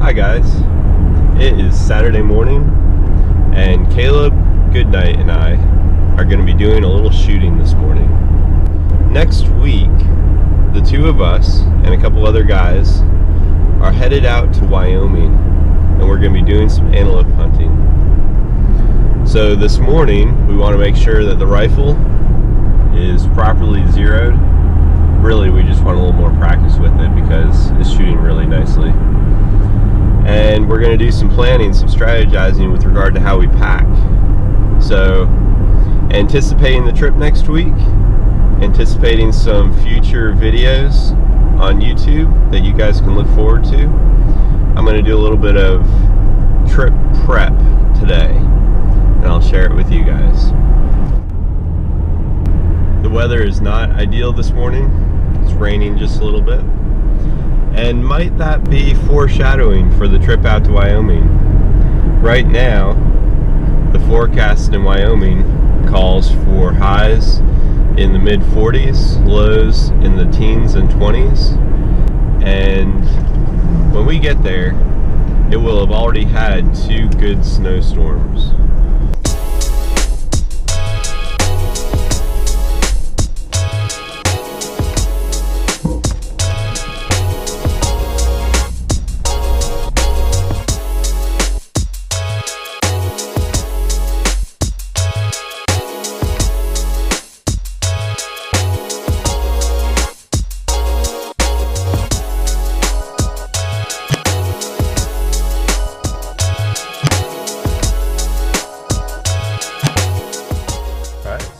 Hi guys, it is Saturday morning and Caleb, Goodnight, and I are going to be doing a little shooting this morning. Next week, the two of us and a couple other guys are headed out to Wyoming and we're going to be doing some antelope hunting. So this morning we want to make sure that the rifle is properly zeroed. Really, we just want a little more practice with it because it's shooting really nicely. And we're going to do some planning, some strategizing with regard to how we pack. So, anticipating the trip next week, anticipating some future videos on YouTube that you guys can look forward to. I'm going to do a little bit of trip prep today, and I'll share it with you guys. The weather is not ideal this morning. It's raining just a little bit. And might that be foreshadowing for the trip out to Wyoming? Right now, the forecast in Wyoming calls for highs in the mid 40s, lows in the teens and 20s. And when we get there, it will have already had 2 good snowstorms.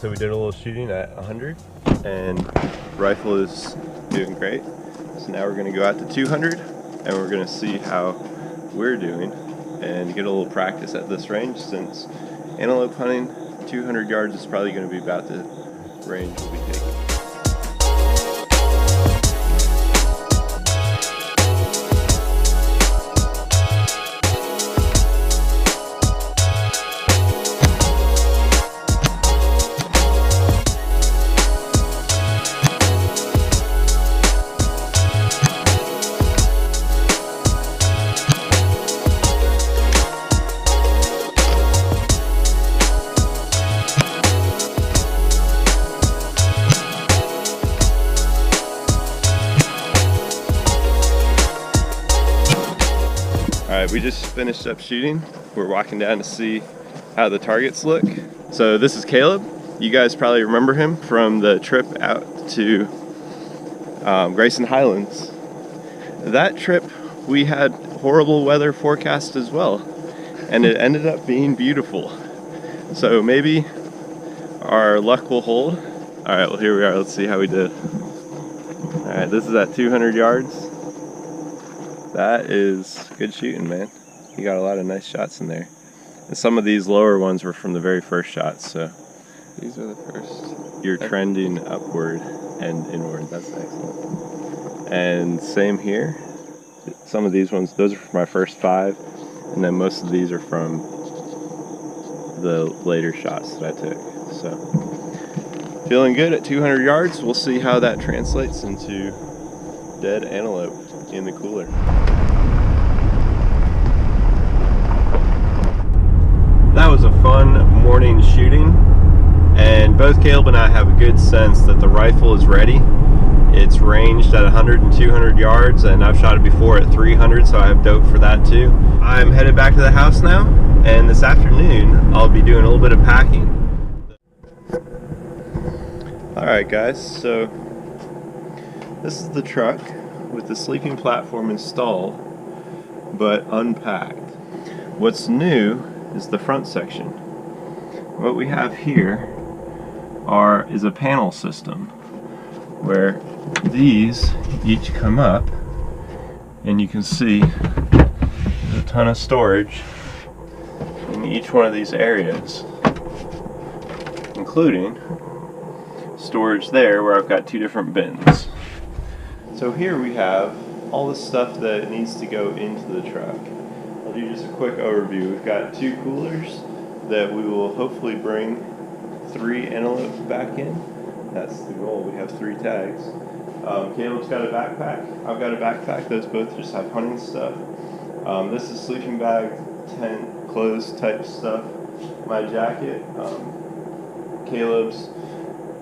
So we did a little shooting at 100 and rifle is doing great. So now we're going to go out to 200 and we're going to see how we're doing and get a little practice at this range, since antelope hunting 200 yards is probably going to be about the range we'll be taking. Alright, we just finished up shooting. We're walking down to see how the targets look. So this is Caleb. You guys probably remember him from the trip out to Grayson Highlands. That trip we had horrible weather forecast as well, and it ended up being beautiful. So maybe our luck will hold. Alright, well here we are. Let's see how we did. Alright, this is at 200 yards. That is good shooting, man. You got a lot of nice shots in there. And some of these lower ones were from the very first shots, so. These are the first. You're trending upward and inward. That's excellent. And same here. Some of these ones, those are from my first 5. And then most of these are from the later shots that I took. So, feeling good at 200 yards. We'll see how that translates into dead antelope in the cooler. That was a fun morning shooting, and both Caleb and I have a good sense that the rifle is ready. It's ranged at 100 and 200 yards, and I've shot it before at 300, so I have dope for that too. I'm headed back to the house now, and this afternoon I'll be doing a little bit of packing. Alright guys, so this is the truck with the sleeping platform installed but unpacked. What's new is the front section. What we have here is a panel system where these each come up, and you can see there's a ton of storage in each one of these areas, including storage there where I've got 2 different bins. So here we have all the stuff that needs to go into the truck. I'll do just a quick overview. We've got 2 coolers that we will hopefully bring 3 antelope back in. That's the goal. We have 3 tags. Caleb's got a backpack. I've got a backpack. Those both just have hunting stuff. This is sleeping bag, tent, clothes type stuff. My jacket, Caleb's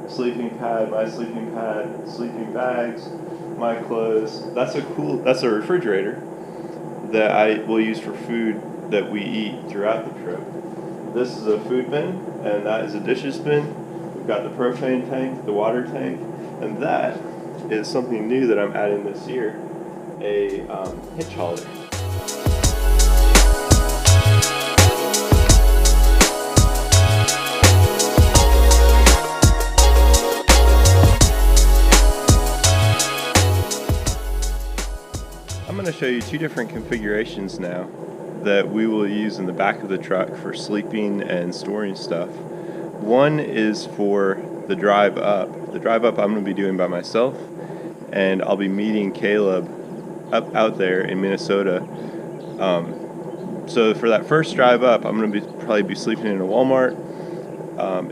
sleeping pad, my sleeping pad, sleeping bags, my clothes. That's a refrigerator that I will use for food that we eat throughout the trip. This is a food bin, and that is a dishes bin. We've got the propane tank, the water tank, and that is something new that I'm adding this year, a hitch hauler. I'm going to show you two different configurations now that we will use in the back of the truck for sleeping and storing stuff. One is for the drive up. The drive up I'm going to be doing by myself, and I'll be meeting Caleb out there in Minnesota. So for that first drive up, I'm going to probably be sleeping in a Walmart.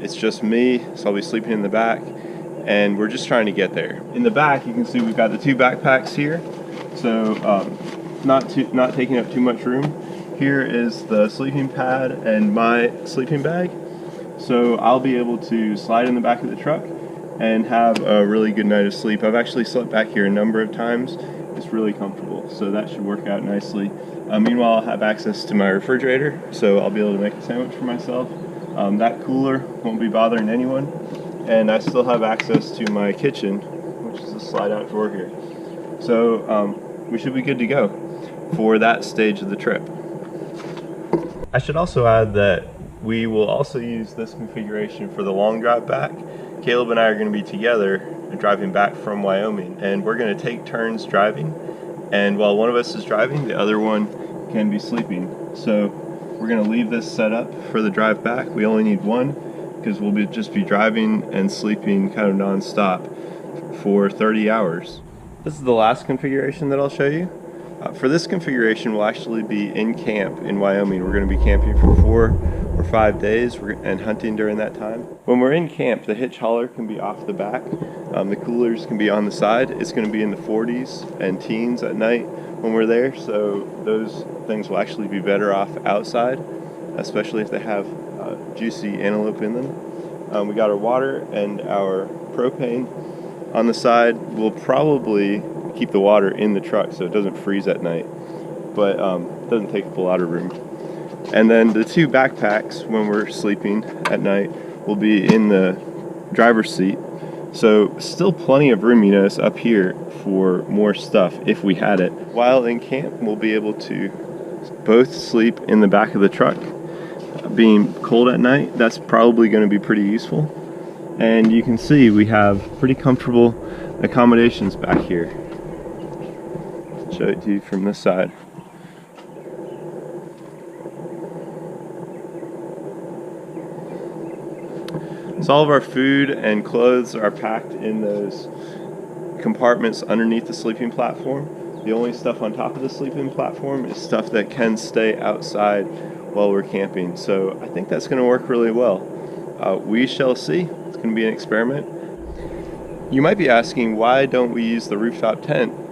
It's just me, so I'll be sleeping in the back, and we're just trying to get there. In the back, you can see we've got the two backpacks here, so not taking up too much room. Here is the sleeping pad and my sleeping bag, so I'll be able to slide in the back of the truck and have a really good night of sleep. I've actually slept back here a number of times. It's really comfortable, so that should work out nicely. Meanwhile, I'll have access to my refrigerator, so I'll be able to make a sandwich for myself. That cooler won't be bothering anyone, and I still have access to my kitchen, which is a slide-out drawer here. So we should be good to go for that stage of the trip. I should also add that we will also use this configuration for the long drive back. Caleb and I are going to be together driving back from Wyoming, and we're going to take turns driving, and while one of us is driving, the other one can be sleeping. So we're going to leave this set up for the drive back. We only need one because we'll just be driving and sleeping kind of non-stop for 30 hours. This is the last configuration that I'll show you. For this configuration, we'll actually be in camp in Wyoming. We're going to be camping for 4 or 5 days and hunting during that time. When we're in camp, the hitch hauler can be off the back. The coolers can be on the side. It's going to be in the 40s and teens at night when we're there, so those things will actually be better off outside, especially if they have juicy antelope in them. We got our water and our propane on the side. We'll probably keep the water in the truck so it doesn't freeze at night, but it doesn't take up a lot of room. And then the two backpacks, when we're sleeping at night, will be in the driver's seat. So still plenty of room, you notice, up here for more stuff if we had it. While in camp, we'll be able to both sleep in the back of the truck. Being cold at night, that's probably going to be pretty useful. And you can see we have pretty comfortable accommodations back here. Show it to you from this side. So all of our food and clothes are packed in those compartments underneath the sleeping platform. The only stuff on top of the sleeping platform is stuff that can stay outside while we're camping. So I think that's going to work really well. We shall see. It's going to be an experiment. You might be asking, why don't we use the rooftop tent?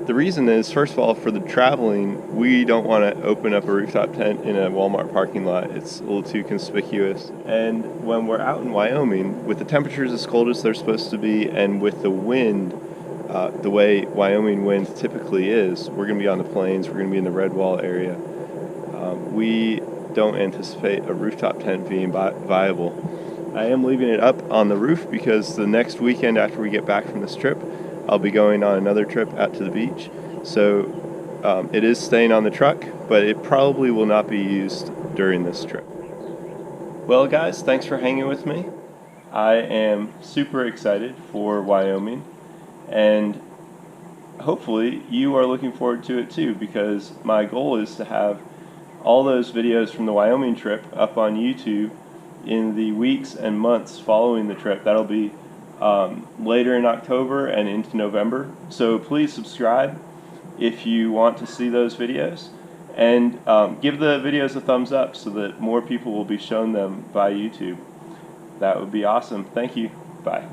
The reason is, first of all, for the traveling, we don't want to open up a rooftop tent in a Walmart parking lot. It's a little too conspicuous. And when we're out in Wyoming, with the temperatures as cold as they're supposed to be, and with the wind, the way Wyoming wind typically is, we're going to be on the plains, we're going to be in the Red Wall area. We don't anticipate a rooftop tent being viable. I am leaving it up on the roof because the next weekend after we get back from this trip, I'll be going on another trip out to the beach. So it is staying on the truck, but it probably will not be used during this trip. Well, guys, thanks for hanging with me. I am super excited for Wyoming, and hopefully you are looking forward to it too, because my goal is to have all those videos from the Wyoming trip up on YouTube in the weeks and months following the trip. That'll be later in October and into November. So please subscribe if you want to see those videos, and give the videos a thumbs up so that more people will be shown them by YouTube. That would be awesome. Thank you. Bye.